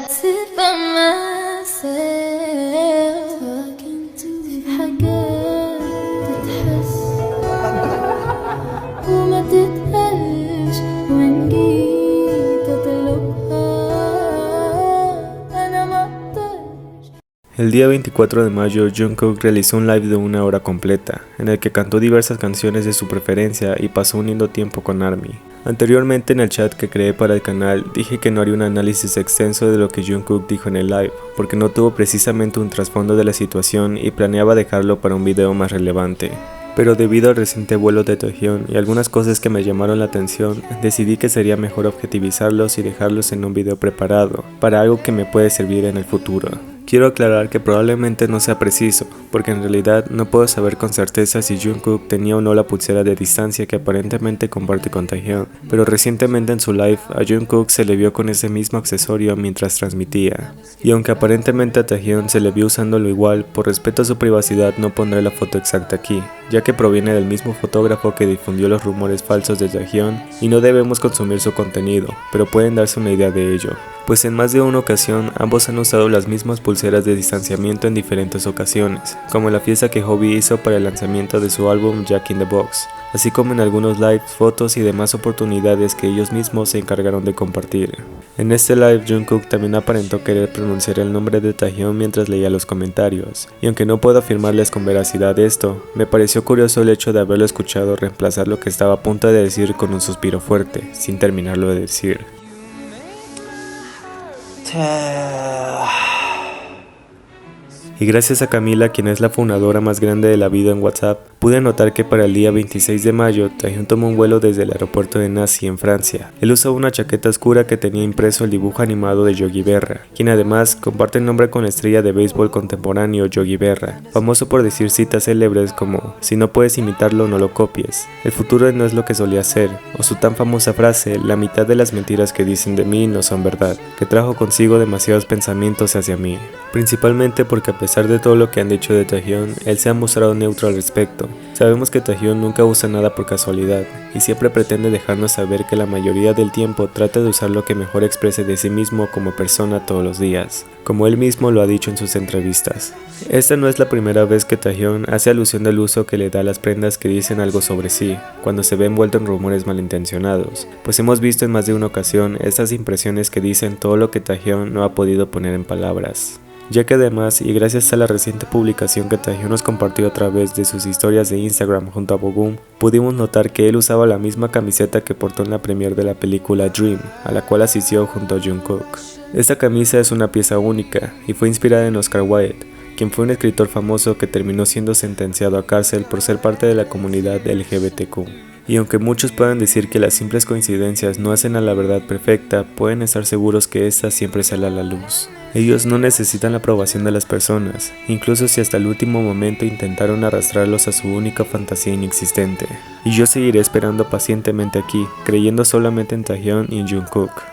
sit by myself talking to في حاجات تتحس وما تتقالش وإن جيت أطلبها أنا مقدرش. El día 24 de mayo, Jungkook realizó un live de 1 hora completa, en el que cantó diversas canciones de su preferencia y pasó un lindo tiempo con ARMY. Anteriormente en el chat que creé para el canal dije que no haría un análisis extenso de lo que Jungkook dijo en el live, porque no tuvo precisamente un trasfondo de la situación y planeaba dejarlo para un video más relevante. Pero debido al reciente vuelo de Taehyun y algunas cosas que me llamaron la atención, decidí que sería mejor objetivizarlos y dejarlos en un video preparado, para algo que me puede servir en el futuro. Quiero aclarar que probablemente no sea preciso, porque en realidad no puedo saber con certeza si Jungkook tenía o no la pulsera de distancia que aparentemente comparte con Taehyun, pero recientemente en su live a Jungkook se le vio con ese mismo accesorio mientras transmitía. Y aunque aparentemente a Taehyun se le vio usándolo igual, por respeto a su privacidad no pondré la foto exacta aquí, ya que proviene del mismo fotógrafo que difundió los rumores falsos de Taehyun y no debemos consumir su contenido, pero pueden darse una idea de ello. Pues en más de una ocasión ambos han usado las mismas pulseras de distanciamiento en diferentes ocasiones, como en la fiesta que Hobi hizo para el lanzamiento de su álbum Jack in the Box, así como en algunos lives, fotos y demás oportunidades que ellos mismos se encargaron de compartir. En este live Jungkook también aparentó querer pronunciar el nombre de Taehyun mientras leía los comentarios, y aunque no puedo afirmarles con veracidad esto, me pareció curioso el hecho de haberlo escuchado reemplazar lo que estaba a punto de decir con un suspiro fuerte, sin terminarlo de decir. Y gracias a Camila, quien es la fundadora más grande de la vida en WhatsApp, pude notar que para el día 26 de mayo, Taehyun tomó un vuelo desde el aeropuerto de Nancy en Francia. Él usaba una chaqueta oscura que tenía impreso el dibujo animado de Yogi Berra, quien además comparte el nombre con la estrella de béisbol contemporáneo Yogi Berra, famoso por decir citas célebres como "si no puedes imitarlo, no lo copies, el futuro no es lo que solía ser", o su tan famosa frase "la mitad de las mentiras que dicen de mí no son verdad", que trajo consigo demasiados pensamientos hacia mí, principalmente porque a pesar de todo lo que han dicho de Taehyun, él se ha mostrado neutro al respecto. Sabemos que Taehyun nunca usa nada por casualidad, y siempre pretende dejarnos saber que la mayoría del tiempo trata de usar lo que mejor exprese de sí mismo como persona todos los días, como él mismo lo ha dicho en sus entrevistas. Esta no es la primera vez que Taehyun hace alusión del uso que le da a las prendas que dicen algo sobre sí, cuando se ve envuelto en rumores malintencionados, pues hemos visto en más de una ocasión estas impresiones que dicen todo lo que Taehyun no ha podido poner en palabras. Ya que además, y gracias a la reciente publicación que Taehyun nos compartió a través de sus historias de Instagram junto a Bogum, pudimos notar que él usaba la misma camiseta que portó en la premiere de la película Dream, a la cual asistió junto a Jungkook. Esta camisa es una pieza única, y fue inspirada en Oscar Wilde, quien fue un escritor famoso que terminó siendo sentenciado a cárcel por ser parte de la comunidad LGBTQ. Y aunque muchos puedan decir que las simples coincidencias no hacen a la verdad perfecta, pueden estar seguros que ésta siempre sale a la luz. Ellos no necesitan la aprobación de las personas, incluso si hasta el último momento intentaron arrastrarlos a su única fantasía inexistente. Y yo seguiré esperando pacientemente aquí, creyendo solamente en Taehyun y en Jungkook.